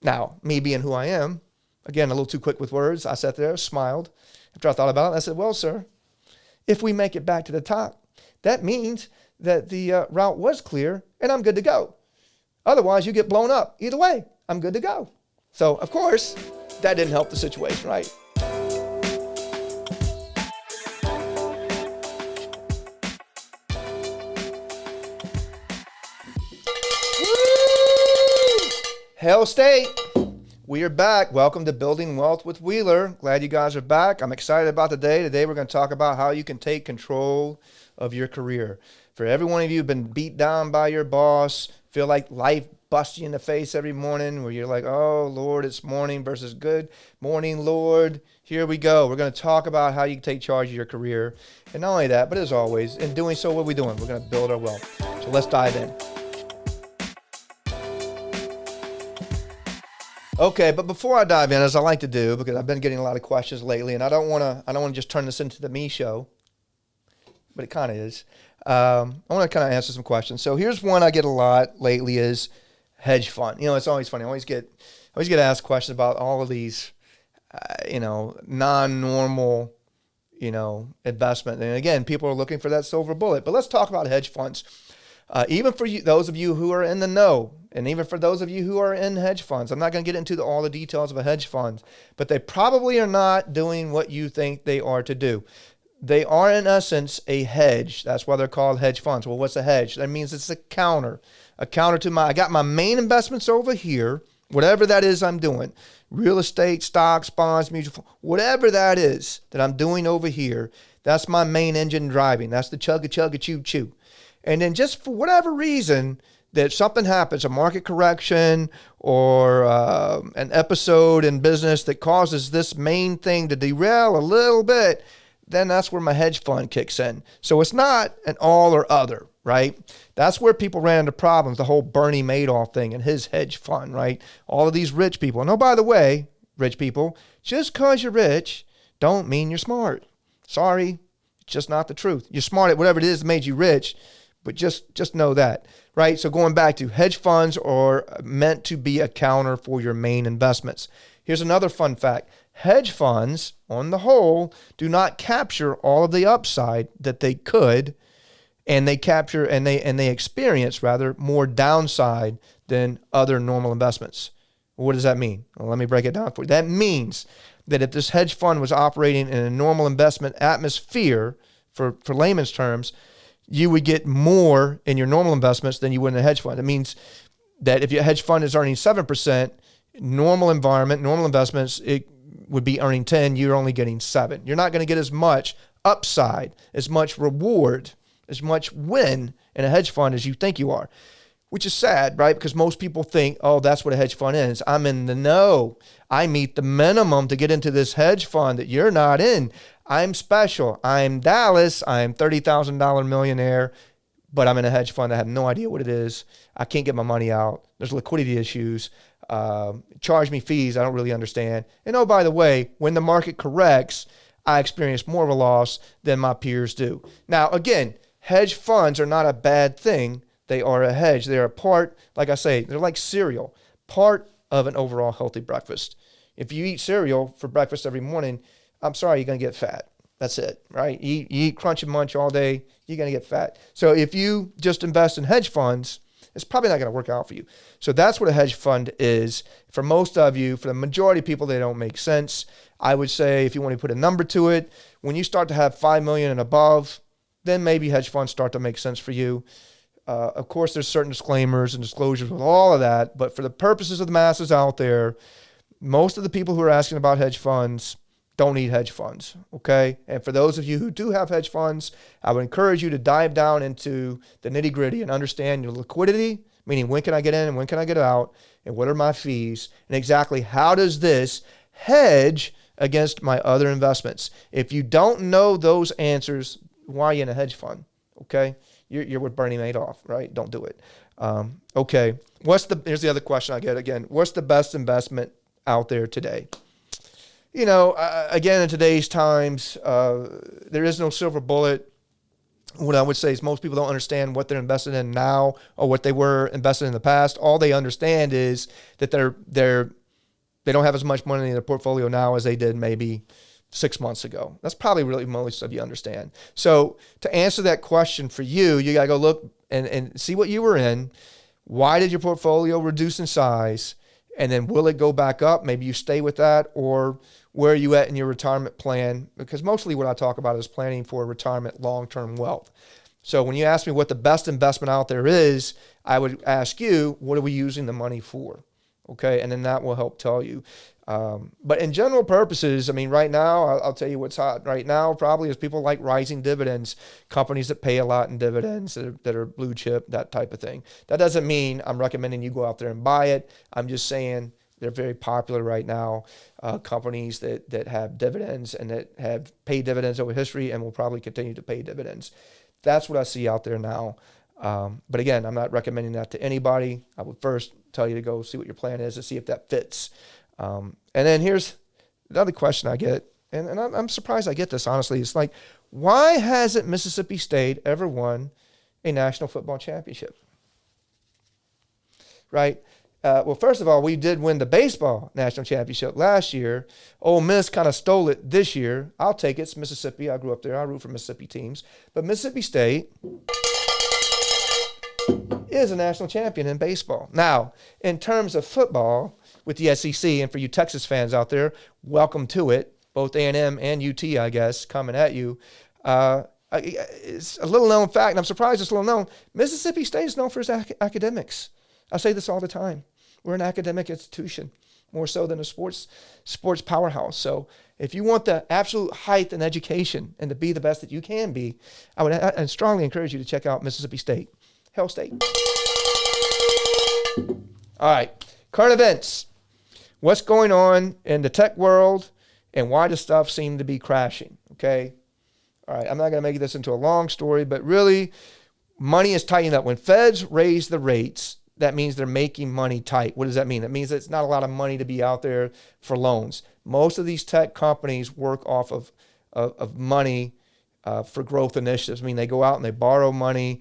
Now, me being who I am, again, a little too quick with words, I sat there, smiled. After I thought about it, I said, well, sir, if we make it back to the top, that means that the route was clear and I'm good to go. Otherwise, you get blown up. Either way, I'm good to go. So, of course, that didn't help the situation, right? Woo! Hell State, we are back. Welcome to Building Wealth with Wheeler. Glad you guys are back. I'm excited about today. Today, we're going to talk about how you can take control of your career. For every one of you who've been beat down by your boss, feel like life busts you in the face every morning where you're like, oh, Lord, it's morning versus good morning, Lord. Here we go. We're going to talk about how you can take charge of your career. And not only that, but as always, in doing so, what are we doing? We're going to build our wealth. So let's dive in. Okay, but before I dive in, as I like to do, because I've been getting a lot of questions lately, and I don't want to just turn this into the me show, but it kind of is. I want to kind of answer some questions. So here's one I get a lot lately is hedge fund. You know, it's always funny. I always get asked questions about all of these, non-normal, investment. And again, people are looking for that silver bullet. But let's talk about hedge funds. Even for you, those of you who are in the know, and even for those of you who are in hedge funds, I'm not going to get into all the details of a hedge fund, but they probably are not doing what you think they are to do. They are, in essence, a hedge. That's why they're called hedge funds. Well, what's a hedge? That means it's a counter to I got my main investments over here, whatever that is I'm doing, real estate, stocks, bonds, mutual funds, whatever that is that I'm doing over here, that's my main engine driving. That's the chugga, chew, chew. And then just for whatever reason that something happens, a market correction or an episode in business that causes this main thing to derail a little bit, then that's where my hedge fund kicks in. So it's not an all or other, right? That's where people ran into problems, the whole Bernie Madoff thing and his hedge fund, right? All of these rich people. And oh, by the way, rich people, just because you're rich don't mean you're smart. Sorry, it's just not the truth. You're smart at whatever it is that made you rich, but just know that, right? So going back to hedge funds are meant to be a counter for your main investments. Here's another fun fact. Hedge funds, on the whole, do not capture all of the upside that they could, and they capture and they experience rather more downside than other normal investments. What does that mean? Well, let me break it down for you. That means that if this hedge fund was operating in a normal investment atmosphere, for layman's terms, you would get more in your normal investments than you would in a hedge fund. It means that if your hedge fund is earning 7%, normal environment, normal investments, it would be earning 10, you're only getting 7. You're not going to get as much upside, as much reward, as much win in a hedge fund as you think you are, which is sad, right? Because most people think, oh, that's what a hedge fund is. I'm in the know. I meet the minimum to get into this hedge fund that you're not in. I'm special. I'm Dallas. I'm $30,000 millionaire, but I'm in a hedge fund. I have no idea what it is. I can't get my money out. There's liquidity issues. Charge me fees I don't really understand. And oh, by the way, when the market corrects, I experience more of a loss than my peers do. Now, again, hedge funds are not a bad thing. They are a hedge. They're a part, like I say, they're like cereal, part of an overall healthy breakfast. If you eat cereal for breakfast every morning, I'm sorry, you're going to get fat. That's it, right? You eat crunch and munch all day, you're going to get fat. So if you just invest in hedge funds, it's probably not going to work out for you. So that's what a hedge fund is. For most of you, for the majority of people, they don't make sense. I would say if you want to put a number to it, when you start to have 5 million and above, then maybe hedge funds start to make sense for you. Of course, there's certain disclaimers and disclosures with all of that, but for the purposes of the masses out there, most of the people who are asking about hedge funds don't need hedge funds, okay? And for those of you who do have hedge funds, I would encourage you to dive down into the nitty-gritty and understand your liquidity, meaning when can I get in and when can I get out, and what are my fees, and exactly how does this hedge against my other investments. If you don't know those answers, why are you in a hedge fund, okay? You're with Bernie Madoff, right? Don't do it. Okay, here's the other question I get again. What's the best investment out there today? Again, in today's times, there is no silver bullet. what I would say is most people don't understand what they're invested in now or what they were invested in the past. All they understand is that they don't have as much money in their portfolio now as they did maybe 6 months ago. That's probably really most of you understand. So to answer that question for you, you got to go look and see what you were in. Why did your portfolio reduce in size? And then will it go back up? Maybe you stay with that, or where are you at in your retirement plan? Because mostly what I talk about is planning for retirement long-term wealth. So when you ask me what the best investment out there is, I would ask you, what are we using the money for? Okay, and then that will help tell you. But in general purposes, I mean, right now, I'll tell you what's hot right now probably is people like rising dividends, companies that pay a lot in dividends that are blue chip, that type of thing. That doesn't mean I'm recommending you go out there and buy it. I'm just saying they're very popular right now, companies that have dividends and that have paid dividends over history and will probably continue to pay dividends. That's what I see out there now. But again, I'm not recommending that to anybody. I would first tell you to go see what your plan is and see if that fits. And then here's another question I get, and I'm surprised I get this, honestly. It's like, why hasn't Mississippi State ever won a national football championship? Right? Well, first of all, we did win the baseball national championship last year. Ole Miss kind of stole it this year. I'll take it. It's Mississippi. I grew up there. I root for Mississippi teams. But Mississippi State is a national champion in baseball. Now, in terms of football with the SEC, and for you Texas fans out there, welcome to it. Both A&M and UT, I guess, coming at you. It's a little known fact, and I'm surprised it's little known. Mississippi State is known for its academics. I say this all the time. We're an academic institution, more so than a sports powerhouse. So if you want the absolute height in education and to be the best that you can be, I strongly encourage you to check out Mississippi State. Hell State. All right, current events. What's going on in the tech world and why does stuff seem to be crashing, okay? All right, I'm not going to make this into a long story, but really, money is tightening up. When feds raise the rates, that means they're making money tight. What does that mean? That means it's not a lot of money to be out there for loans. Most of these tech companies work off of money for growth initiatives. I mean, they go out and they borrow money,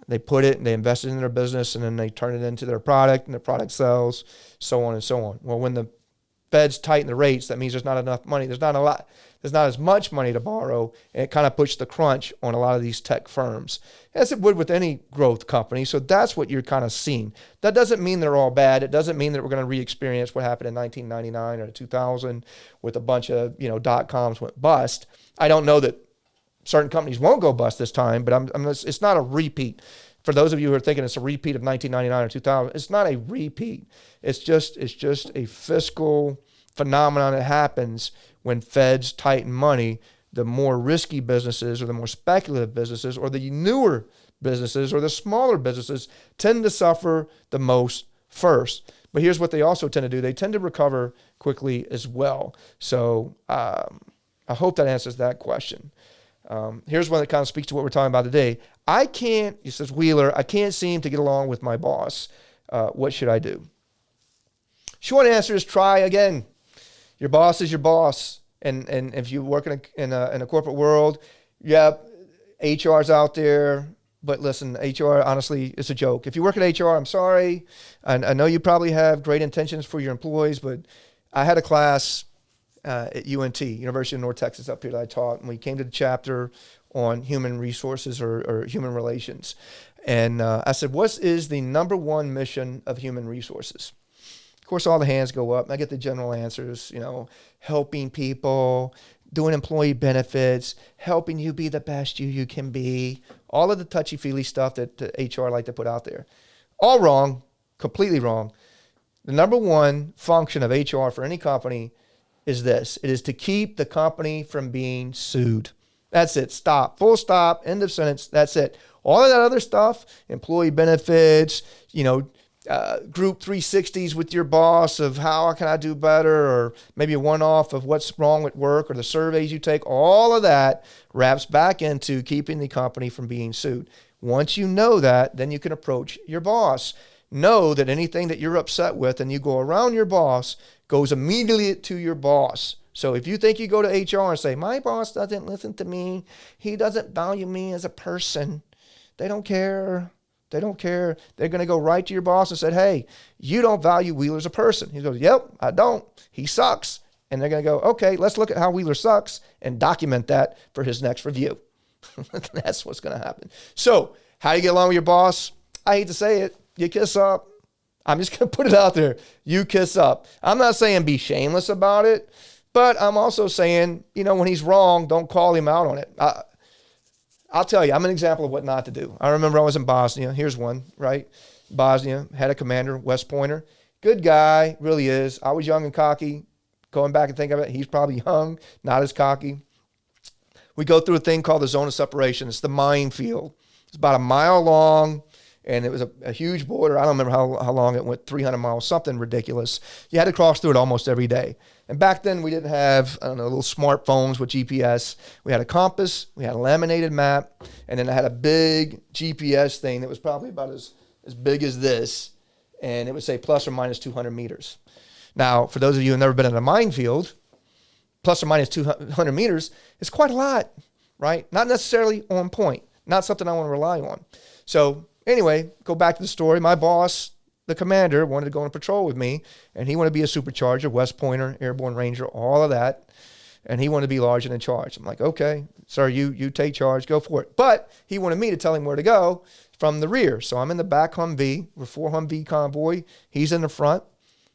they put it and they invest it in their business, and then they turn it into their product, and their product sells, so on and so on. Well, when the feds tighten the rates, that means there's not enough money. There's not as much money to borrow, and it kind of puts the crunch on a lot of these tech firms, as it would with any growth company. So that's what you're kind of seeing. That doesn't mean they're all bad. It doesn't mean that we're going to re-experience what happened in 1999 or 2000 with a bunch of .coms went bust. I don't know that certain companies won't go bust this time, but it's not a repeat. For those of you who are thinking it's a repeat of 1999 or 2000, it's not a repeat. It's just a fiscal phenomenon that happens when feds tighten money. The more risky businesses or the more speculative businesses or the newer businesses or the smaller businesses tend to suffer the most first. But here's what they also tend to do. They tend to recover quickly as well. So I hope that answers that question. Here's one that kind of speaks to what we're talking about today. He says, Wheeler, I can't seem to get along with my boss. What should I do? Short answer is try again. Your boss is your boss. And if you work in a corporate world, HR's out there. But listen, HR, honestly, it's a joke. If you work at HR, I'm sorry. I know you probably have great intentions for your employees, but I had a class at UNT, University of North Texas up here that I taught, and we came to the chapter on human resources or human relations. And I said, what is the number one mission of human resources? Of course, all the hands go up, and I get the general answers, helping people, doing employee benefits, helping you be the best you can be, all of the touchy-feely stuff that HR like to put out there. All wrong, completely wrong. The number one function of HR for any company is this. It is to keep the company from being sued. That's it. Stop. Full stop. End of sentence. That's it. All of that other stuff, employee benefits, group 360s with your boss of how can I do better, or maybe a one-off of what's wrong at work, or the surveys you take, all of that wraps back into keeping the company from being sued. Once you know that, then you can approach your boss. Know that anything that you're upset with and you go around your boss goes immediately to your boss. So if you think you go to HR and say, my boss doesn't listen to me, he doesn't value me as a person, they don't care. They don't care. They're going to go right to your boss and say, hey, you don't value Wheeler as a person. He goes, yep, I don't. He sucks. And they're going to go, okay, let's look at how Wheeler sucks and document that for his next review. That's what's going to happen. So how do you get along with your boss? I hate to say it. You kiss up. I'm just going to put it out there. You kiss up. I'm not saying be shameless about it, but I'm also saying, when he's wrong, don't call him out on it. I'll tell you, I'm an example of what not to do. I remember I was in Bosnia. Here's one, right? Bosnia, had a commander, West Pointer. Good guy, really is. I was young and cocky. Going back and think of it, he's probably young, not as cocky. We go through a thing called the zone of separation. It's the minefield. It's about a mile long, and it was a huge border. I don't remember how long it went, 300 miles, something ridiculous. You had to cross through it almost every day. And back then, we didn't have, little smartphones with GPS. We had a compass, we had a laminated map, and then I had a big GPS thing that was probably about as big as this, and it would say plus or minus 200 meters. Now, for those of you who have never been in a minefield, plus or minus 200 meters is quite a lot, right? Not necessarily on point, not something I want to rely on. So anyway, go back to the story. My boss, the commander, wanted to go on patrol with me, and he wanted to be a supercharger, West Pointer, Airborne Ranger, all of that, and he wanted to be large and in charge. I'm like, okay, sir, you take charge, go for it. But he wanted me to tell him where to go from the rear. So I'm in the back Humvee, we're 4 Humvee convoy, he's in the front.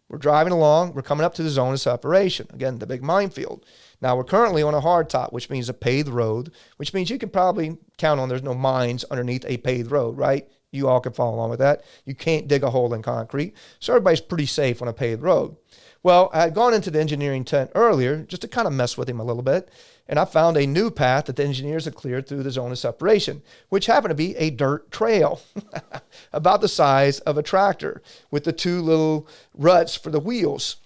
We're driving along. We're coming up to the zone of separation. Again, the big minefield. Now, we're currently on a hardtop, which means a paved road, which means you can probably count on there's no mines underneath a paved road, right? You all can follow along with that. You can't dig a hole in concrete. So everybody's pretty safe on a paved road. Well, I had gone into the engineering tent earlier just to kind of mess with him a little bit, and I found a new path that the engineers had cleared through the zone of separation, which happened to be a dirt trail about the size of a tractor with the 2 little ruts for the wheels.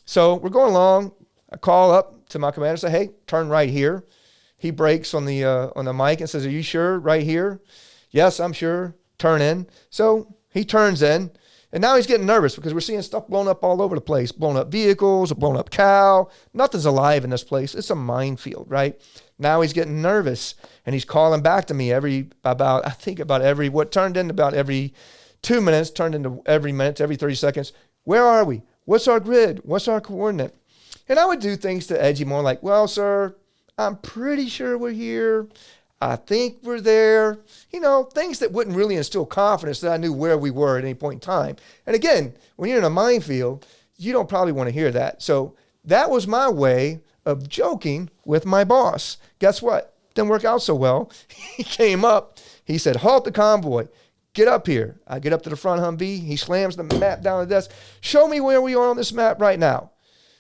So we're going along. I call up to my commander and say, hey, turn right here. He brakes on the mic and says, are you sure right here? Yes, I'm sure. Turn in. So he turns in. And now he's getting nervous because we're seeing stuff blown up all over the place. Blown up vehicles, a blown up cow. Nothing's alive in this place. It's a minefield, right? Now he's getting nervous and he's calling back to me what turned into about every 2 minutes, turned into every minute, every 30 seconds. Where are we? What's our grid? What's our coordinate? And I would do things to edge him more like, well, sir, I'm pretty sure we're here. I think we're there, things that wouldn't really instill confidence that I knew where we were at any point in time. And again, when you're in a minefield, you don't probably want to hear that. So that was my way of joking with my boss. Guess what? Didn't work out so well. He came up. He said, halt the convoy. Get up here. I get up to the front Humvee. He slams the map down the desk. Show me where we are on this map right now.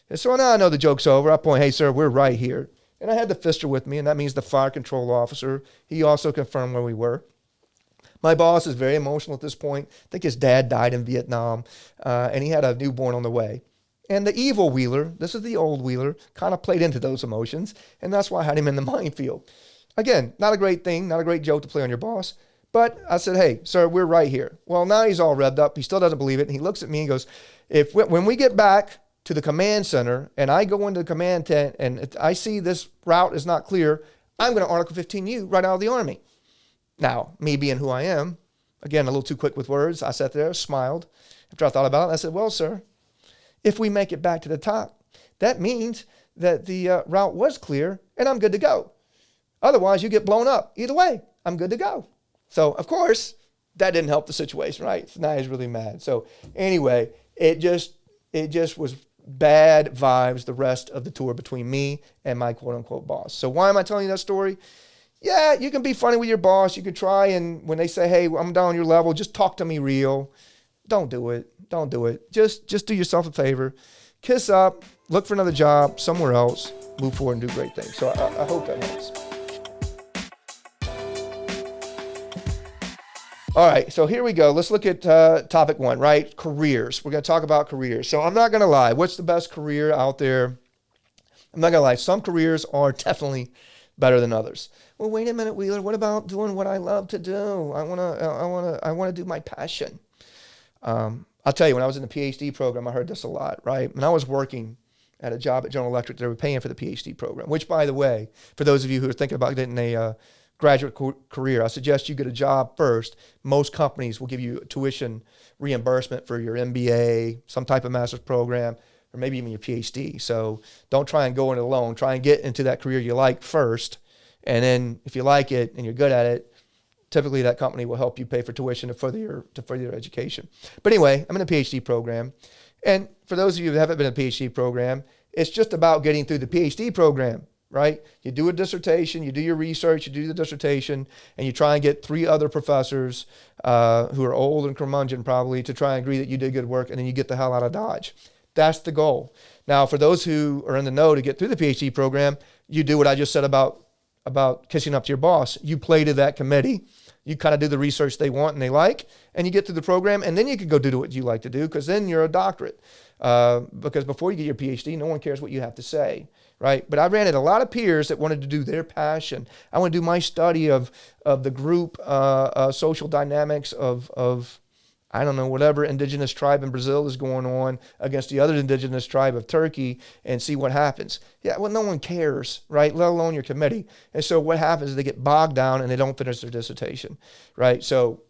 And so now I know the joke's over. I point, hey, sir, we're right here. And I had the Fister with me, and that means the fire control officer. He also confirmed where we were. My boss is very emotional at this point. I think his dad died in Vietnam, and he had a newborn on the way. And the evil Wheeler, this is the old Wheeler, kind of played into those emotions, and that's why I had him in the minefield. Again, not a great thing, not a great joke to play on your boss, but I said, hey, sir, we're right here. Well, now he's all revved up. He still doesn't believe it, and he looks at me and goes, when we get back to the command center, and I go into the command tent, and I see this route is not clear, I'm going to Article 15 you right out of the Army. Now, me being who I am, again, a little too quick with words, I sat there, smiled. After I thought about it, I said, well, sir, if we make it back to the top, that means that the route was clear, and I'm good to go. Otherwise, you get blown up. Either way, I'm good to go. So, of course, that didn't help the situation, right? So now he's really mad. So anyway, it just was bad vibes the rest of the tour between me and my quote-unquote boss. So why am I telling you that story? Yeah, you can be funny with your boss. You can try, and when they say, hey, I'm down on your level, just talk to me real. Don't do it. Don't do it. Just do yourself a favor. Kiss up. Look for another job somewhere else. Move forward and do great things. So I hope that helps. All right, so here we go. Let's look at topic 1, right? Careers. We're going to talk about careers. So I'm not going to lie. What's the best career out there? I'm not going to lie. Some careers are definitely better than others. Well, wait a minute, Wheeler. What about doing what I love to do? I want to do my passion. I'll tell you, when I was in the PhD program, I heard this a lot, right? When I was working at a job at General Electric, they were paying for the PhD program, which, by the way, for those of you who are thinking about getting a graduate career, I suggest you get a job first. Most companies will give you tuition reimbursement for your MBA, some type of master's program, or maybe even your PhD. So don't try and go in it alone. Try and get into that career you like first. And then if you like it and you're good at it, typically that company will help you pay for tuition to further your education. But anyway, I'm in a PhD program. And for those of you who haven't been in a PhD program, it's just about getting through the PhD program, right? You do a dissertation, you do your research, you do the dissertation, and you try and get 3 other professors who are old and curmudgeon probably to try and agree that you did good work, and then you get the hell out of Dodge. That's the goal. Now, for those who are in the know to get through the PhD program, you do what I just said about kissing up to your boss. You play to that committee. You kind of do the research they want and they like, and you get through the program, and then you can go do what you like to do, because then you're a doctorate. Because before you get your PhD, no one cares what you have to say, right? But I ran into a lot of peers that wanted to do their passion. I want to do my study of the group social dynamics of I don't know, whatever indigenous tribe in Brazil is going on against the other indigenous tribe of Turkey, and see what happens. Yeah, well, no one cares, right? Let alone your committee. And so what happens is they get bogged down and they don't finish their dissertation, right? So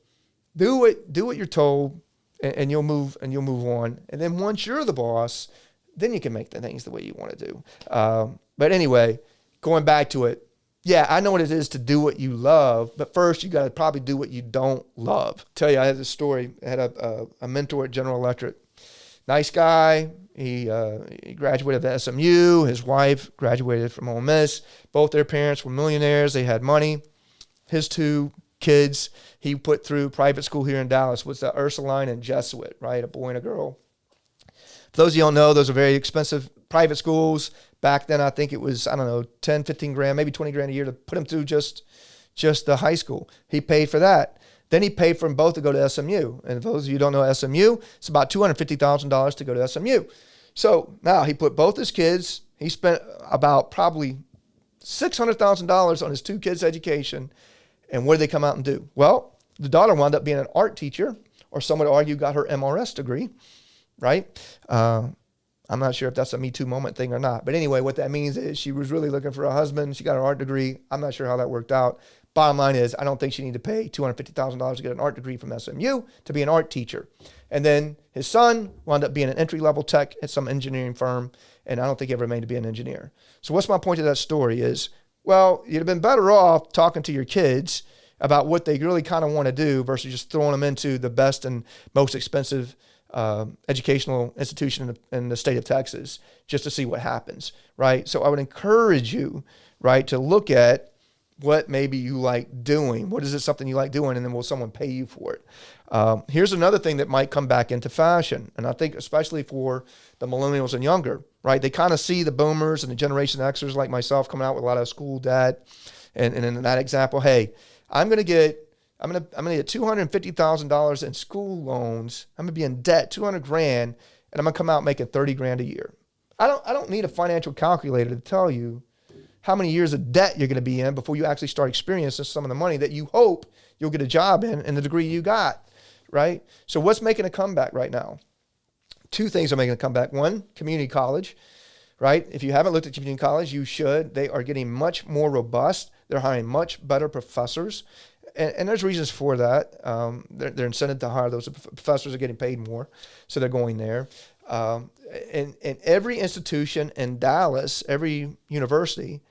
do what you're told, and you'll move on. And then once you're the boss, then you can make the things the way you want to do. But anyway, going back to it, yeah, I know what it is to do what you love, but first you got to probably do what you don't love. Tell you, I had this story. I had a mentor at General Electric. Nice guy. He graduated at SMU. His wife graduated from Ole Miss. Both their parents were millionaires. They had money. His 2 kids he put through private school here in Dallas was the Ursuline and Jesuit, right? A boy and a girl. For those of you who don't know, those are very expensive private schools. Back then, I think it was, I don't know, 10, 15 grand, maybe 20 grand a year to put him through just the high school. He paid for that. Then he paid for them both to go to SMU. And for those of you who don't know SMU, it's about $250,000 to go to SMU. So now he put both his kids, he spent about probably $600,000 on his 2 kids' education. And what did they come out and do? Well, the daughter wound up being an art teacher, or some would argue got her MRS degree, right? I'm not sure if that's a Me Too moment thing or not. But anyway, what that means is she was really looking for a husband. She got her art degree. I'm not sure how that worked out. Bottom line is, I don't think she needed to pay $250,000 to get an art degree from SMU to be an art teacher. And then his son wound up being an entry-level tech at some engineering firm, and I don't think he ever remained to be an engineer. So what's my point of that story is, well, you'd have been better off talking to your kids about what they really kind of want to do versus just throwing them into the best and most expensive educational institution in the state of Texas just to see what happens, right? So I would encourage you, right, to look at what maybe you like doing. What is it something you like doing? And then will someone pay you for it? Here's another thing that might come back into fashion. And I think especially for the millennials and younger, right? They kind of see the boomers and the Generation Xers like myself coming out with a lot of school debt. And in that example, hey, I'm going to get $250,000 in school loans. I'm going to be in debt, 200 grand, and I'm going to come out making 30 grand a year. I don't need a financial calculator to tell you how many years of debt you're going to be in before you actually start experiencing some of the money that you hope you'll get a job in and the degree you got, right? So what's making a comeback right now? 2 things are making a comeback. 1, community college, right? If you haven't looked at community college, you should. They are getting much more robust. They're hiring much better professors. And there's reasons for that. They're incented to hire those professors are getting paid more, so they're going there. And every institution in Dallas, every university,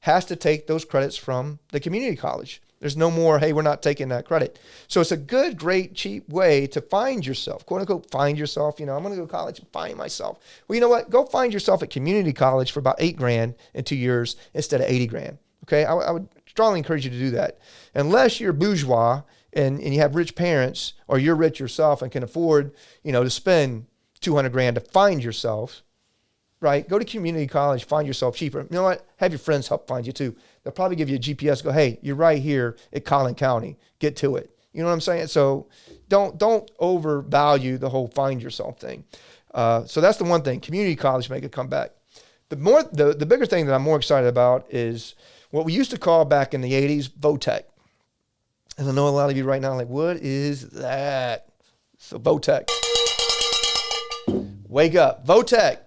has to take those credits from the community college. There's no more, hey, we're not taking that credit. So it's a good, great, cheap way to find yourself, quote unquote, find yourself. I'm going to go to college and find myself. Well, you know what? Go find yourself at community college for about 8 grand in 2 years instead of 80 grand. Okay, I would strongly encourage you to do that. Unless you're bourgeois and you have rich parents, or you're rich yourself and can afford, to spend 200 grand to find yourself, right? Go to community college, find yourself cheaper. You know what? Have your friends help find you too. They'll probably give you a GPS, go, hey, you're right here at Collin County. Get to it. You know what I'm saying? So don't overvalue the whole find yourself thing. So that's the one thing. Community college make a comeback. The bigger thing that I'm more excited about is what we used to call back in the 80s, VOTEC. And I know a lot of you right now are like, what is that? So VOTEC. Wake up. VOTEC.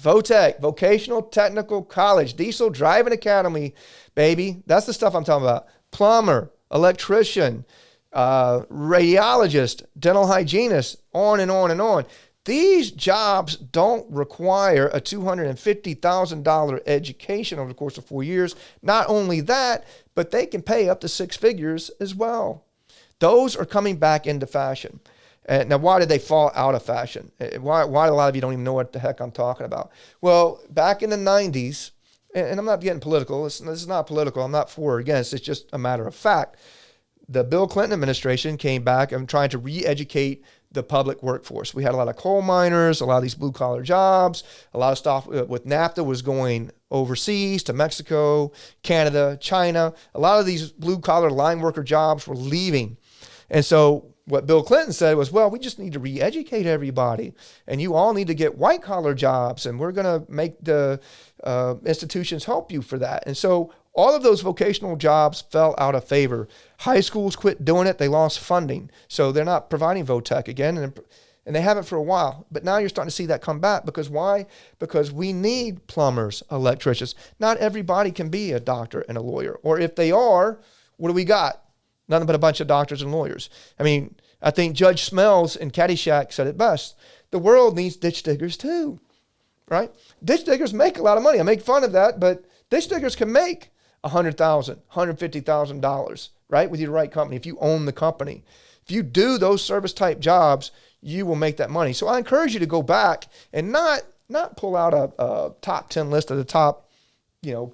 VOTEC, Vocational Technical College, Diesel Driving Academy, baby. That's the stuff I'm talking about. Plumber, electrician, radiologist, dental hygienist, on and on and on. These jobs don't require a $250,000 education over the course of 4 years. Not only that, but they can pay up to six figures as well. Those are coming back into fashion. Now, why did they fall out of fashion? Why a lot of you don't even know what the heck I'm talking about? Well, back in the 90s, and I'm not getting political. This is not political. I'm not for or against. It's just a matter of fact. The Bill Clinton administration came back and tried to re-educate the public workforce. We had a lot of coal miners, a lot of these blue-collar jobs, a lot of stuff with NAFTA was going overseas to Mexico, Canada, China. A lot of these blue-collar line worker jobs were leaving. And so what Bill Clinton said was, well, we just need to re-educate everybody, and you all need to get white-collar jobs, and we're going to make the institutions help you for that. And so all of those vocational jobs fell out of favor. High schools quit doing it. They lost funding. So they're not providing VOTEC again, and they haven't for a while. But now you're starting to see that come back. Because why? Because we need plumbers, electricians. Not everybody can be a doctor and a lawyer. Or if they are, what do we got? Nothing but a bunch of doctors and lawyers. I mean, I think Judge Smells in Caddyshack said it best. The world needs ditch diggers too, right? Ditch diggers make a lot of money. I make fun of that, but ditch diggers can make $100,000, $150,000, right? With your right company. If you own the company, if you do those service type jobs, you will make that money. So I encourage you to go back and not pull out a top 10 list of the top,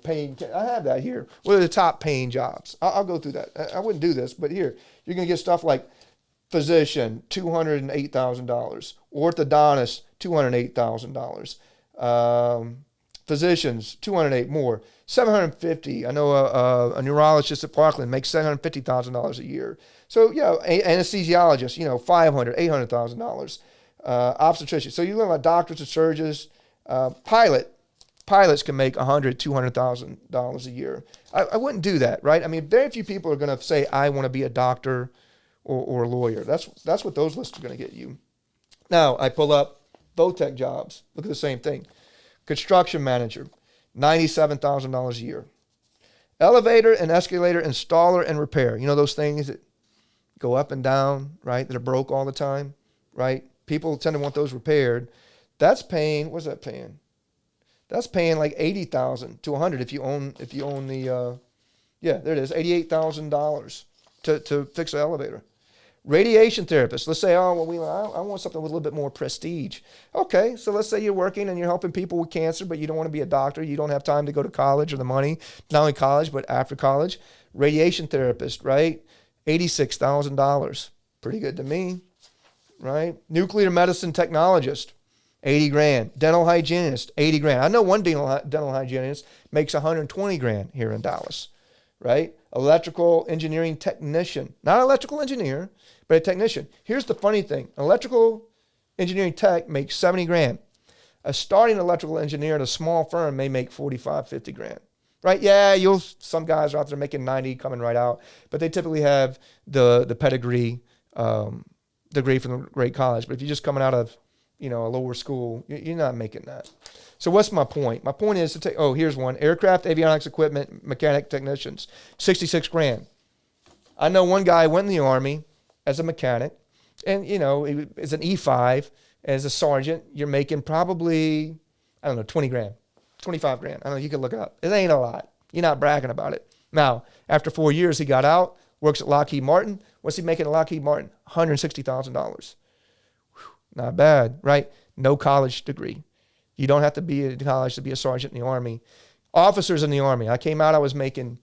paying. I have that here. What are the top paying jobs? I'll go through that. I wouldn't do this, but here, you're going to get stuff like physician, $208,000. Orthodontist, $208,000. Physicians, $208 more. $750. I know a neurologist at Parkland makes $750,000 a year. So, anesthesiologist, $500,000, $800,000. Obstetrician. So you learn about doctors and surgeons. Pilots can make $100,000, $200,000 a year. I wouldn't do that, right? I mean, very few people are going to say, I want to be a doctor or a lawyer. That's what those lists are going to get you. Now, I pull up VOTEC jobs. Look at the same thing. Construction manager, $97,000 a year. Elevator and escalator installer and repair. You know those things that go up and down, right? That are broke all the time, right? People tend to want those repaired. That's paying, what's that paying? That's paying like $80,000 to $100,000 if you own the, there it is, $88,000 to fix the elevator. Radiation therapist. Let's say, I want something with a little bit more prestige. Okay, so let's say you're working and you're helping people with cancer, but you don't want to be a doctor. You don't have time to go to college or the money. Not only college, but after college. Radiation therapist, right? $86,000. Pretty good to me, right? Nuclear medicine technologist, $80,000. Dental hygienist, $80,000. I know one dental hygienist makes $120,000 here in Dallas, right? Electrical engineering technician, not electrical engineer, but a technician. Here's the funny thing. Electrical engineering tech makes $70,000. A starting electrical engineer at a small firm may make $45,000, $50,000. Right? Yeah, some guys are out there making 90 coming right out, but they typically have the pedigree degree from a great college. But if you're just coming out of, a lower school, you're not making that. So what's my point? My point is to take, here's one. Aircraft avionics equipment mechanic technicians, $66,000. I know one guy went in the Army as a mechanic, and, as an E5, as a sergeant, you're making probably, $20,000, $25,000. I don't know, you can look it up. It ain't a lot. You're not bragging about it. Now, after 4 years, he got out, works at Lockheed Martin. What's he making at Lockheed Martin? $160,000. Not bad, right? No college degree. You don't have to be in college to be a sergeant in the Army. Officers in the Army. I came out, I was making,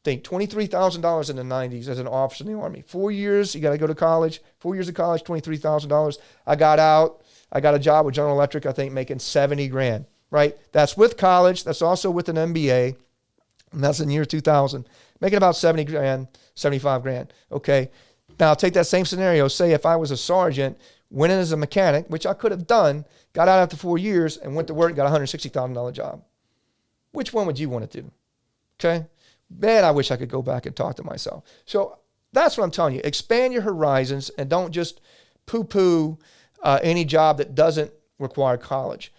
$23,000 in the 90s as an officer in the Army. 4 years, you got to go to college. 4 years of college, $23,000. I got out. I got a job with General Electric, making $70,000, right? That's with college. That's also with an MBA. And that's in year 2000. Making about $70,000, $75,000. Okay. Now take that same scenario. Say if I was a sergeant, went in as a mechanic, which I could have done, got out after 4 years and went to work and got a $160,000 job. Which one would you want to do? Okay. Man, I wish I could go back and talk to myself. So that's what I'm telling you. Expand your horizons and don't just poo-poo any job that doesn't require college.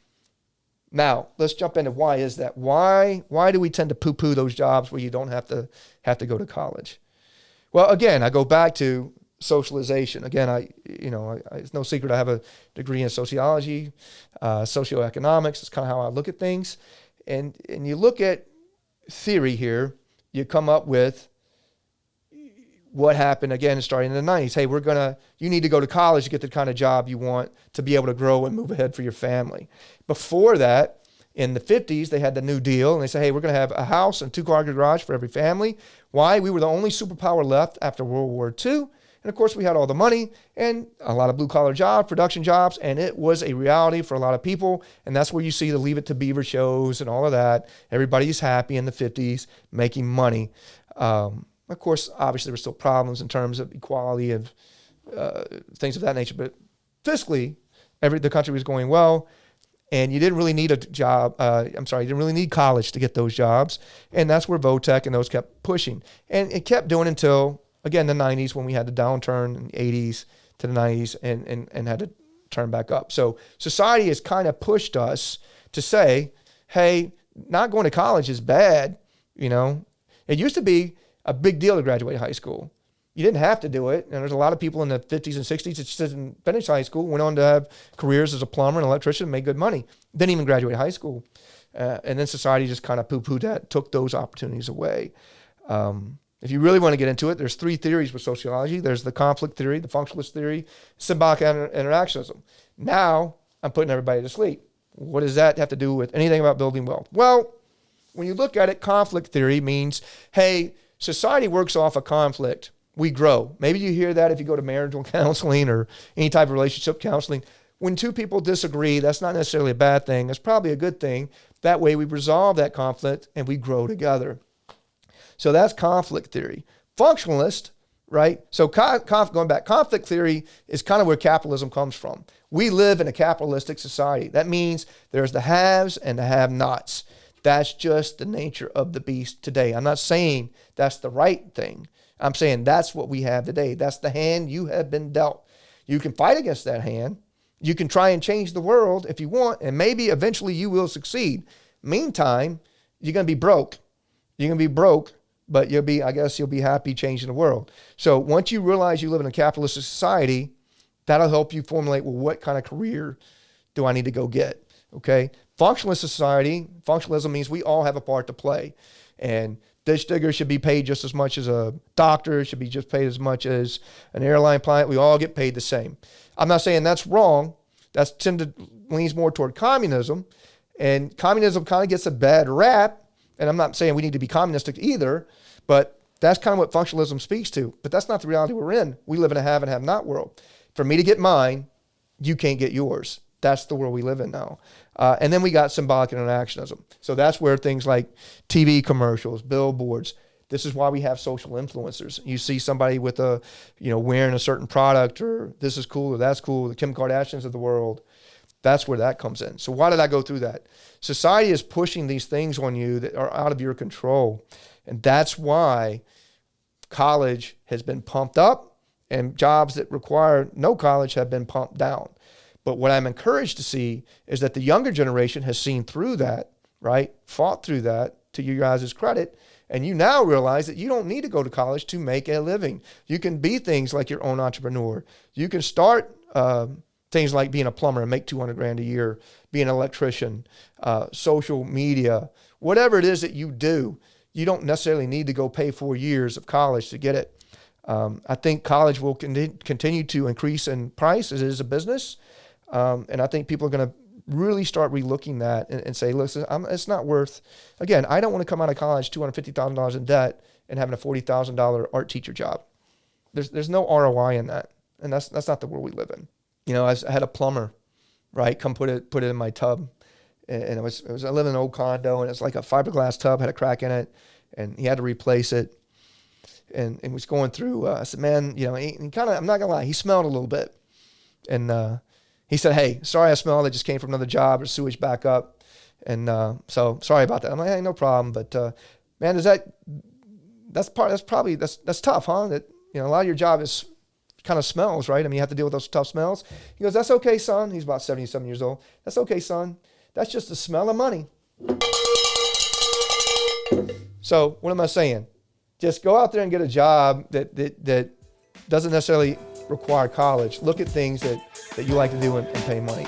Now, let's jump into why is that? Why do we tend to poo-poo those jobs where you don't have to go to college? Well, again, I go back to socialization. Again, it's no secret I have a degree in sociology, socioeconomics. It's kind of how I look at things. And you look at theory here, you come up with what happened again starting in the 90s. Hey, you need to go to college to get the kind of job you want to be able to grow and move ahead for your family. Before that, in the 50s, they had the New Deal, and they said, hey, we're going to have a house and 2-car garage for every family. Why? We were the only superpower left after World War II. And of course, we had all the money and a lot of blue-collar jobs, production jobs, and it was a reality for a lot of people. And that's where you see the Leave It to Beaver shows and all of that. Everybody's happy in the 50s, making money. Of course, obviously, there were still problems in terms of equality of things of that nature. But fiscally, the country was going well. And you didn't really need a job. You didn't really need college to get those jobs. And that's where VOTEC and those kept pushing. And it kept doing until, again, the 90s when we had the downturn in the 80s to the 90s and had to turn back up. So society has kind of pushed us to say, hey, not going to college is bad. It used to be a big deal to graduate high school. You didn't have to do it. And there's a lot of people in the 50s and 60s that just didn't finish high school, went on to have careers as a plumber and electrician, made good money. Didn't even graduate high school. And then society just kind of poo-pooed that, took those opportunities away. If you really want to get into it, there's 3 theories with sociology. There's the conflict theory, the functionalist theory, symbolic interactionism. Now, I'm putting everybody to sleep. What does that have to do with anything about building wealth? Well, when you look at it, conflict theory means, hey, society works off a conflict. We grow. Maybe you hear that if you go to marital counseling or any type of relationship counseling. When 2 people disagree, that's not necessarily a bad thing. That's probably a good thing. That way we resolve that conflict and we grow together. So that's conflict theory. Functionalist, right? So going back, conflict theory is kind of where capitalism comes from. We live in a capitalistic society. That means there's the haves and the have-nots. That's just the nature of the beast today. I'm not saying that's the right thing. I'm saying that's what we have today. That's the hand you have been dealt. You can fight against that hand. You can try and change the world if you want, and maybe eventually you will succeed. Meantime, you're going to be broke. You're going to be broke, but you'll be happy changing the world. So once you realize you live in a capitalistic society, that'll help you formulate, well, what kind of career do I need to go get? Okay? Functionalist society, functionalism means we all have a part to play. And ditch digger should be paid just as much as a doctor, should be just paid as much as an airline pilot. We all get paid the same. I'm not saying that's wrong. That leans more toward communism. And communism kind of gets a bad rap. And I'm not saying we need to be communistic either, but that's kind of what functionalism speaks to. But that's not the reality we're in. We live in a have and have not world. For me to get mine, you can't get yours. That's the world we live in now. And then we got symbolic interactionism. So that's where things like TV commercials, billboards, this is why we have social influencers. You see somebody with wearing a certain product, or this is cool or that's cool, the Kim Kardashians of the world. That's where that comes in. So why did I go through that? Society is pushing these things on you that are out of your control. And that's why college has been pumped up and jobs that require no college have been pumped down. But what I'm encouraged to see is that the younger generation has seen through that, right? Fought through that, to you guys' credit. And you now realize that you don't need to go to college to make a living. You can be things like your own entrepreneur. You can start things like being a plumber and make $200,000 a year, being an electrician, social media, whatever it is that you do. You don't necessarily need to go pay 4 years of college to get it. I think college will continue to increase in price as it is a business. And I think people are going to really start relooking that and say, listen, it's not worth, again, I don't want to come out of college $250,000 in debt and having a $40,000 art teacher job. There's no ROI in that. And that's not the world we live in. I had a plumber, right, come put it in my tub. And I live in an old condo, and it's like a fiberglass tub, had a crack in it, and he had to replace it. And was going through, I said, man, he kind of, I'm not going to lie, he smelled a little bit. And he said, hey, sorry I smelled. I just came from another job or sewage back up. And so sorry about that. I'm like, hey, no problem. But man, that's tough, huh? That, a lot of your job is kind of smells, right? I mean, you have to deal with those tough smells. He goes, that's okay, son. He's about 77 years old. That's okay, son. That's just the smell of money. So what am I saying? Just go out there and get a job that doesn't necessarily require college. Look at things that you like to do and pay money.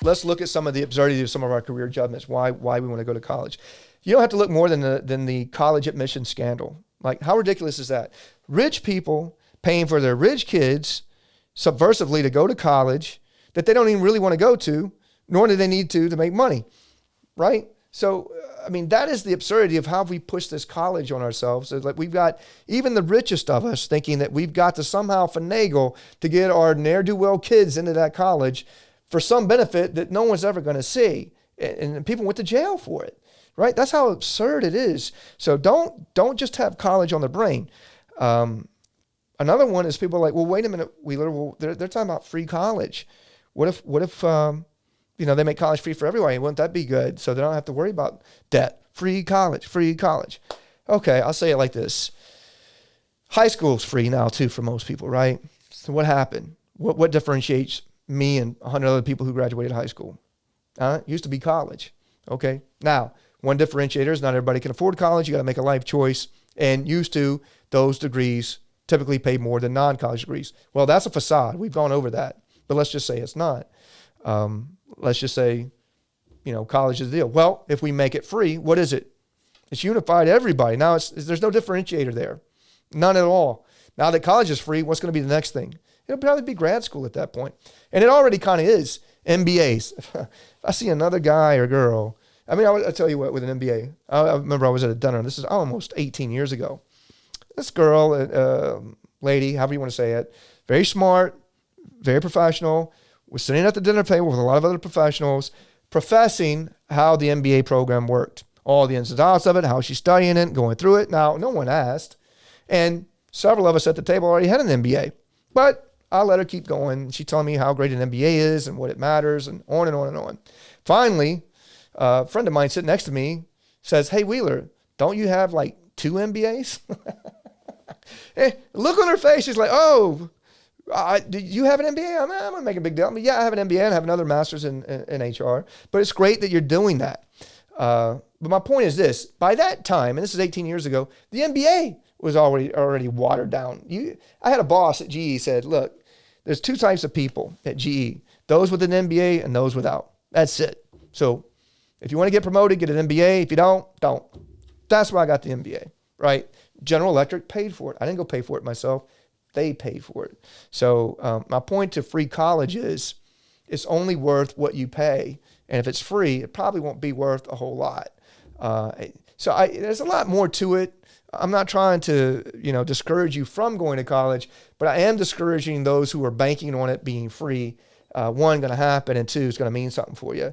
Let's look at some of the absurdity of some of our career judgments, why we want to go to college. You don't have to look more than the college admission scandal. Like, how ridiculous is that? Rich people paying for their rich kids subversively to go to college that they don't even really want to go to, nor do they need to make money, right? So, I mean, that is the absurdity of how we push this college on ourselves. It's like we've got even the richest of us thinking that we've got to somehow finagle to get our ne'er-do-well kids into that college for some benefit that no one's ever going to see. And people went to jail for it, right? That's how absurd it is. So don't just have college on the brain. Another one is people are like, well, wait a minute, Wheeler. Well, they're talking about free college. What if they make college free for everybody? Wouldn't that be good? So they don't have to worry about debt. Free college. Okay, I'll say it like this. High school's free now too for most people, right? So what happened? What differentiates me and 100 other people who graduated high school? It used to be college. Okay. Now, one differentiator is not everybody can afford college. You got to make a life choice. And used to, those degrees typically pay more than non-college degrees. Well, that's a facade. We've gone over that. But let's just say it's not. Let's just say, college is the deal. Well, if we make it free, what is it? It's unified everybody. Now, there's no differentiator there. None at all. Now that college is free, what's going to be the next thing? It'll probably be grad school at that point. And it already kind of is. MBAs. If I see another guy or girl, I'll tell you what, with an MBA, I remember I was at a dinner. This is almost 18 years ago. This girl, lady, however you want to say it, very smart, very professional, was sitting at the dinner table with a lot of other professionals, professing how the MBA program worked. All the ins and outs of it, how she's studying it, going through it. Now, no one asked. And several of us at the table already had an MBA. But I let her keep going. She told me how great an MBA is and what it matters and on and on and on. Finally, a friend of mine sitting next to me says, hey, Wheeler, don't you have like 2 MBAs? Look on her face. She's like, oh, do you have an MBA? I'm going to make a big deal. Yeah, I have an MBA and I have another master's in HR. But it's great that you're doing that. But my point is this. By that time, and this is 18 years ago, the MBA was already watered down. I had a boss at GE said, look, there's 2 types of people at GE, those with an MBA and those without. That's it. So if you want to get promoted, get an MBA. If you don't. That's why I got the MBA, right? General Electric paid for it. I didn't go pay for it myself. They paid for it. So my point to free college is it's only worth what you pay. And if it's free, it probably won't be worth a whole lot. There's a lot more to it. I'm not trying to, discourage you from going to college, but I am discouraging those who are banking on it being free. One, going to happen, and 2, it's going to mean something for you.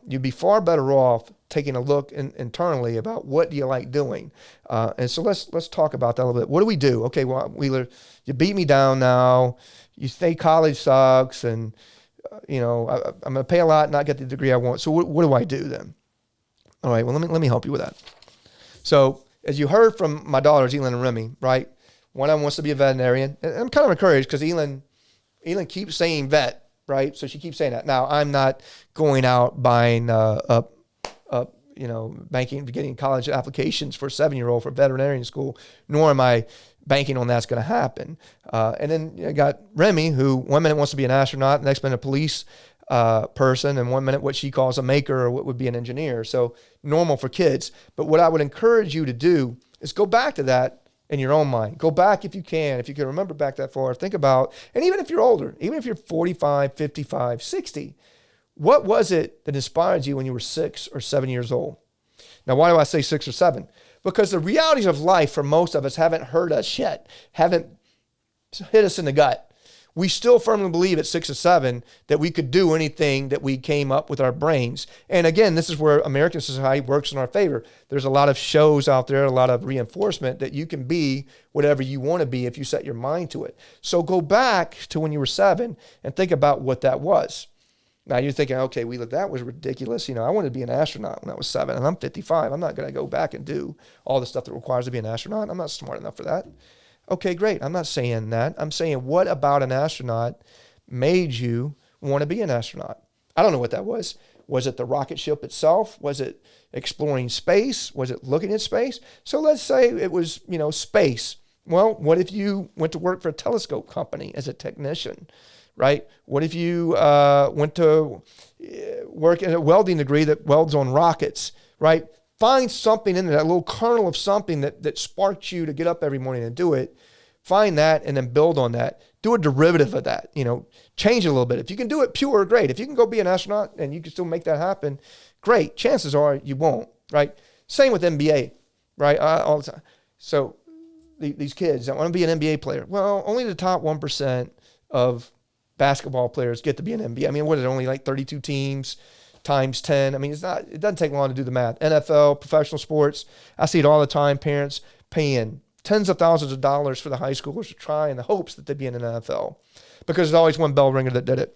You'd be far better off taking a look internally about what do you like doing. And so let's talk about that a little bit. What do we do? Okay, well, Wheeler, you beat me down now. You say college sucks, and I'm going to pay a lot and not get the degree I want. So what do I do then? All right, well, let me help you with that. So as you heard from my daughters, Elin and Remy, right? One of them wants to be a veterinarian. And I'm kind of encouraged because Elin keeps saying vet, right? So she keeps saying that. Now, I'm not going out buying banking, getting college applications for a 7-year-old for veterinarian school, nor am I banking on that's going to happen. And then I got Remy, who one minute wants to be an astronaut, the next minute a police person, and 1 minute what she calls a maker or what would be an engineer. So normal for kids. But what I would encourage you to do is go back to that in your own mind. Go back if you can remember back that far. Think about, and even if you're older, even if you're 45, 55, 60, what was it that inspired you when you were 6 or 7 years old? Now, why do I say 6 or 7? Because the realities of life for most of us haven't hurt us yet, haven't hit us in the gut. We still firmly believe at 6 or 7 that we could do anything that we came up with our brains. And again, this is where American society works in our favor. There's a lot of shows out there, a lot of reinforcement that you can be whatever you want to be if you set your mind to it. So go back to when you were 7 and think about what that was. Now you're thinking, okay, that was ridiculous. I wanted to be an astronaut when I was 7 and I'm 55. I'm not going to go back and do all the stuff that requires to be an astronaut. I'm not smart enough for that. Okay, great. I'm not saying that. I'm saying, what about an astronaut made you want to be an astronaut? I don't know what that was. Was it the rocket ship itself? Was it exploring space? Was it looking at space? So let's say it was, space. Well, what if you went to work for a telescope company as a technician, right? What if you went to work in a welding degree that welds on rockets, right? Find something in there, that little kernel of something that sparks you to get up every morning and do it. Find that and then build on that. Do a derivative of that, change it a little bit. If you can do it pure, great. If you can go be an astronaut and you can still make that happen, great. Chances are you won't, right? Same with NBA, right? All the time. So these kids that want to be an NBA player. Well, only the top 1% of basketball players get to be an NBA. I mean, what is it, only like 32 teams times 10? I mean, it doesn't take long to do the math. NFL, professional sports, I see it all the time, parents paying tens of thousands of dollars for the high schoolers to try in the hopes that they'd be in an NFL because there's always one bell ringer that did it.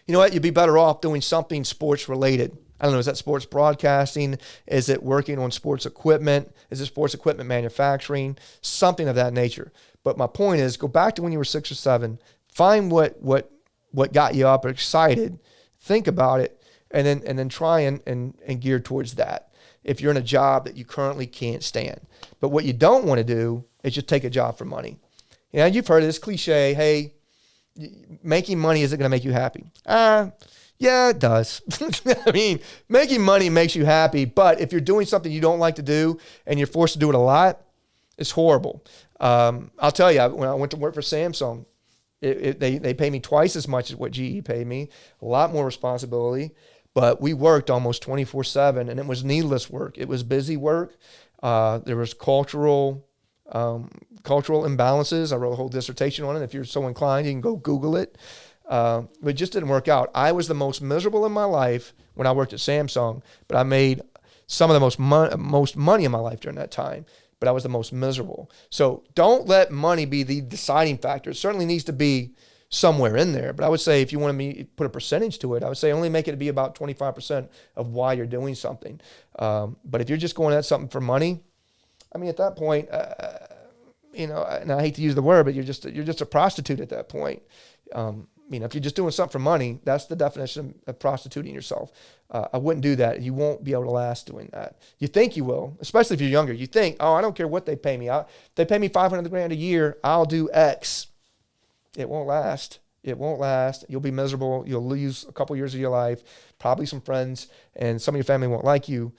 You know what? You'd be better off doing something sports related. I don't know, is that sports broadcasting? Is it working on sports equipment? Is it sports equipment manufacturing? Something of that nature. But my point is, go back to when you were 6 or 7, find what got you up or excited, think about it, and then try and gear towards that if you're in a job that you currently can't stand. But what you don't want to do is just take a job for money. You've heard of this cliche, hey, making money isn't going to make you happy. Yeah, it does. I mean, making money makes you happy, but if you're doing something you don't like to do and you're forced to do it a lot, it's horrible. I'll tell you, when I went to work for Samsung, they pay me twice as much as what GE paid me, a lot more responsibility, but we worked almost 24/7, and it was needless work. It was busy work. There was cultural imbalances. I wrote a whole dissertation on it. If you're so inclined, you can go Google it. But it just didn't work out. I was the most miserable in my life when I worked at Samsung, but I made some of the most money in my life during that time, but I was the most miserable. So don't let money be the deciding factor. It certainly needs to be somewhere in there, but I would say if you want to put a percentage to it, I would say only make it be about 25% of why you're doing something. But if you're just going at something for money, I mean, at that point, and I hate to use the word, but you're just a prostitute at that point. If you're just doing something for money, that's the definition of prostituting yourself. I wouldn't do that. You won't be able to last doing that. You think you will, especially if you're younger. You think, I don't care what they pay me. If they pay me $500,000 a year, I'll do X. It won't last. It won't last. You'll be miserable. You'll lose a couple years of your life, probably some friends, and some of your family won't like you.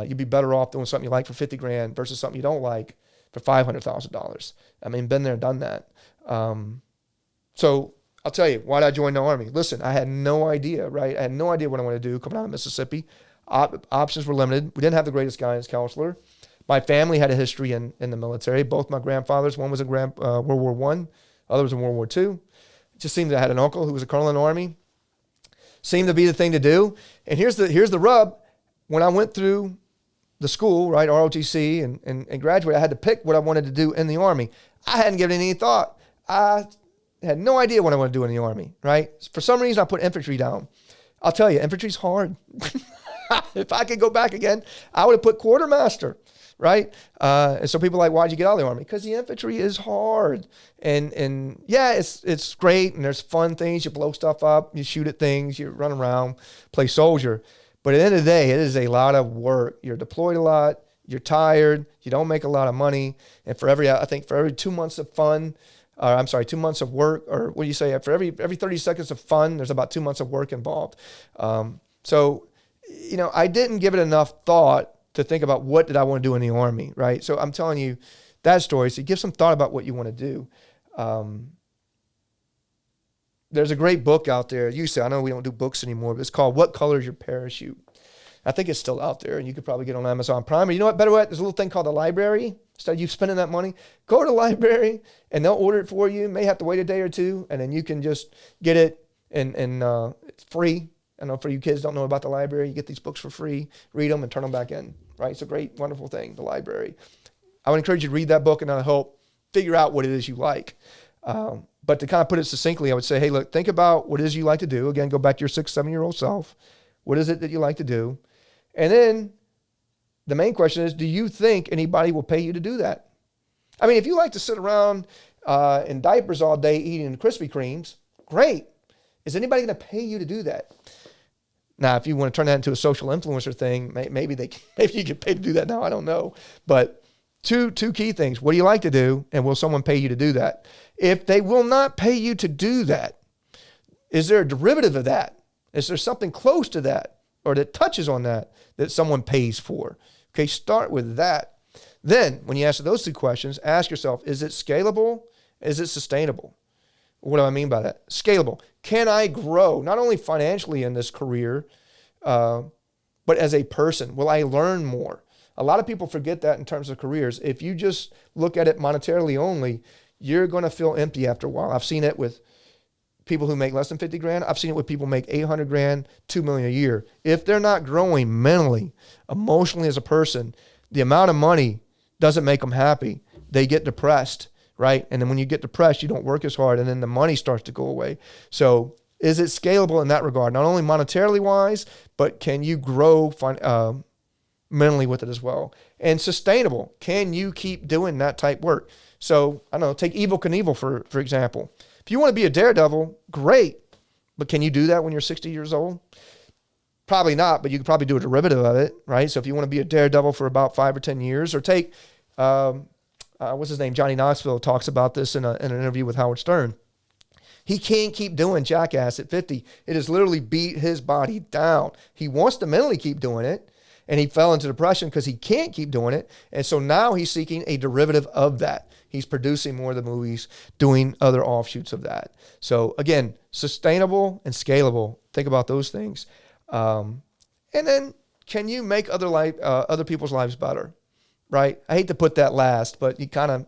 You'd be better off doing something you like for $50,000 versus something you don't like for $500,000. I mean, been there, done that. So I'll tell you, why did I join the Army? Listen, I had no idea, right? I had no idea what I wanted to do coming out of Mississippi. Options were limited. We didn't have the greatest guidance counselor. My family had a history in the military. Both my grandfathers, one was in World War I, other was in World War II. It just seemed I had an uncle who was a colonel in the Army. Seemed to be the thing to do. And here's the rub. When I went through the school, right, ROTC, and graduated, I had to pick what I wanted to do in the Army. I hadn't given it any thought. I had no idea what I wanted to do in the Army, right? For some reason, I put infantry down. I'll tell you, infantry's hard. If I could go back again, I would have put quartermaster, right? And so people are like, why'd you get out of the Army? Because the infantry is hard. And yeah, it's great, and there's fun things. You blow stuff up, you shoot at things, you run around, play soldier. But at the end of the day, it is a lot of work. You're deployed a lot. You're tired. You don't make a lot of money. And for every 2 months of fun, 2 months of work, or what do you say? For every 30 seconds of fun, there's about 2 months of work involved. So I didn't give it enough thought to think about what did I want to do in the Army, right? So I'm telling you that story. So give some thought about what you want to do. There's a great book out there. I know we don't do books anymore, but it's called What Color is Your Parachute? I think it's still out there, and you could probably get on Amazon Prime. Or you know what? Better yet, there's a little thing called the library. Instead of you spending that money, go to the library, and they'll order it for you. You may have to wait a day or two, and then you can just get it, and it's free. I know for you kids don't know about the library, you get these books for free, read them, and turn them back in, right? It's a great, wonderful thing, the library. I would encourage you to read that book, and I hope figure out what it is you like. But to kind of put it succinctly, I would say, hey, look, think about what it is you like to do. Again, go back to your 6, 7-year-old self. What is it that you like to do? And then the main question is, do you think anybody will pay you to do that? I mean, if you like to sit around in diapers all day eating Krispy Kremes, Great. Is anybody going to pay you to do that? Now, if you want to turn that into a social influencer thing, maybe you get paid to do that now. I don't know. But two key things. What do you like to do? And will someone pay you to do that? If they will not pay you to do that, is there a derivative of that? Is there something close to that or that touches on that someone pays for? Okay, start with that. Then, when you answer those two questions, ask yourself, is it scalable? Is it sustainable? What do I mean by that? Scalable. Can I grow not only financially in this career, but as a person? Will I learn more? A lot of people forget that in terms of careers. If you just look at it monetarily only, you're going to feel empty after a while. I've seen it with people who make less than 50 grand. I've seen it with people who make 800 grand, 2 million a year. If they're not growing mentally, emotionally as a person, the amount of money doesn't make them happy. They get depressed, right? And then when you get depressed, you don't work as hard, and then the money starts to go away. So is it scalable in that regard? Not only monetarily wise, but can you grow mentally with it as well? And sustainable. Can you keep doing that type work? So, I don't know, take Evel Knievel, for example. If you want to be a daredevil, great. But can you do that when you're 60 years old? Probably not, but you could probably do a derivative of it, right? So if you want to be a daredevil for about 5 or 10 years, or take, what's his name? Johnny Knoxville talks about this in an interview with Howard Stern. He can't keep doing Jackass at 50. It has literally beat his body down. He wants to mentally keep doing it, and he fell into depression because he can't keep doing it. And so now he's seeking a derivative of that. He's producing more of the movies, doing other offshoots of that. So again, sustainable and scalable. Think about those things. And then can you make other people's lives better, right? I hate to put that last, but you kind of,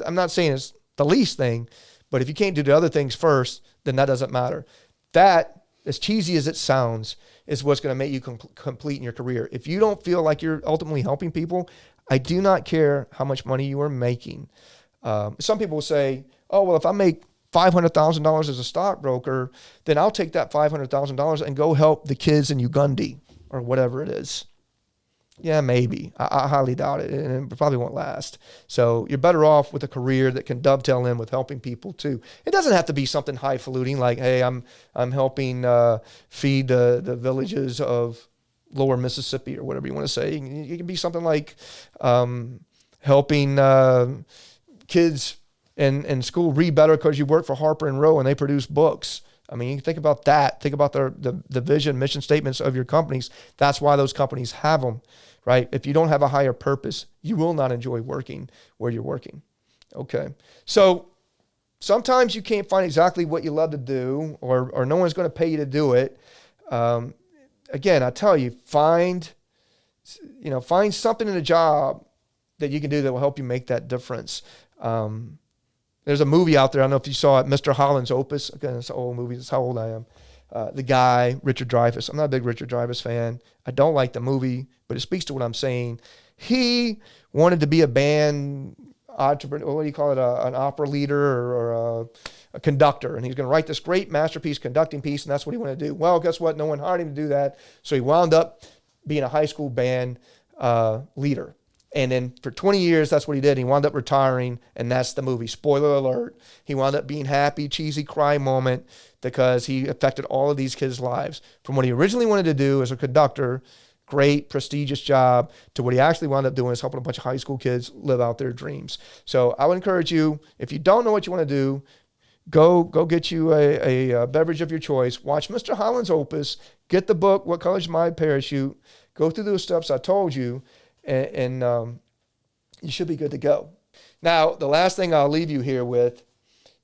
I'm not saying it's the least thing, but if you can't do the other things first, then that doesn't matter. That, as cheesy as it sounds, is what's going to make you complete in your career. If you don't feel like you're ultimately helping people, I do not care how much money you are making. Some people will say, oh, well, if I make $500,000 as a stockbroker, then I'll take that $500,000 and go help the kids in Uganda or whatever it is. Yeah, maybe. I highly doubt it, and it probably won't last. So you're better off with a career that can dovetail in with helping people too. It doesn't have to be something highfalutin like, hey, I'm helping feed the villages of Lower Mississippi or whatever you want to say. It can be something like helping kids in school read better because you work for Harper and Row and they produce books. I mean, you think about that. Think about the vision, mission statements of your companies. That's why those companies have them, right? If you don't have a higher purpose, you will not enjoy working where you're working. Okay. So sometimes you can't find exactly what you love to do, or no one's going to pay you to do it. Again, I tell you, find something in a job that you can do that will help you make that difference. There's a movie out there, I don't know if you saw it, Mr. Holland's Opus. Again, it's an old movie. That's how old I am. The guy, Richard Dreyfuss. I'm not a big Richard Dreyfuss fan. I don't like the movie, but it speaks to what I'm saying. He wanted to be a band entrepreneur, what do you call it, an opera leader or a conductor. And he's going to write this great masterpiece, conducting piece, and that's what he wanted to do. Well, guess what? No one hired him to do that. So he wound up being a high school band leader. And then for 20 years, that's what he did. He wound up retiring, and that's the movie. Spoiler alert. He wound up being happy, cheesy cry moment because he affected all of these kids' lives. From what he originally wanted to do as a conductor, great, prestigious job, to what he actually wound up doing is helping a bunch of high school kids live out their dreams. So I would encourage you, if you don't know what you want to do, go get you a beverage of your choice. Watch Mr. Holland's Opus. Get the book, What Color's My Parachute. Go through those steps I told you. And you should be good to go. Now, the last thing I'll leave you here with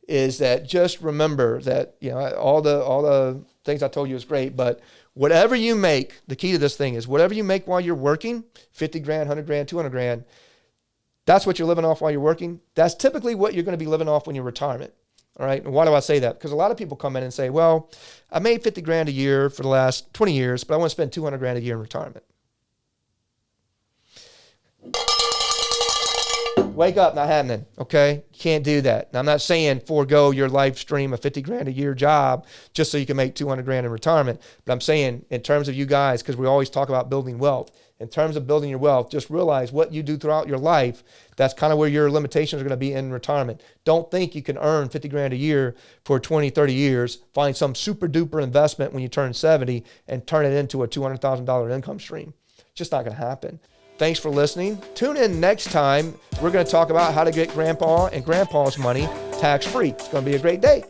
is that just remember that, all the things I told you is great, but whatever you make, the key to this thing is whatever you make while you're working, 50 grand, 100 grand, 200 grand, that's what you're living off while you're working. That's typically what you're going to be living off when you're retirement. All right. And why do I say that? Because a lot of people come in and say, well, I made 50 grand a year for the last 20 years, but I want to spend 200 grand a year in retirement. Wake up, not happening. Okay, you can't do that. Now, I'm not saying forego your life stream of 50 grand a year job just so you can make 200 grand in retirement. But I'm saying in terms of you guys, because we always talk about building wealth. In terms of building your wealth, just realize what you do throughout your life. That's kind of where your limitations are going to be in retirement. Don't think you can earn 50 grand a year for 20, 30 years, find some super duper investment when you turn 70 and turn it into a $200,000 income stream. Just not going to happen. Thanks for listening. Tune in next time. We're going to talk about how to get grandpa and grandpa's money tax-free. It's going to be a great day.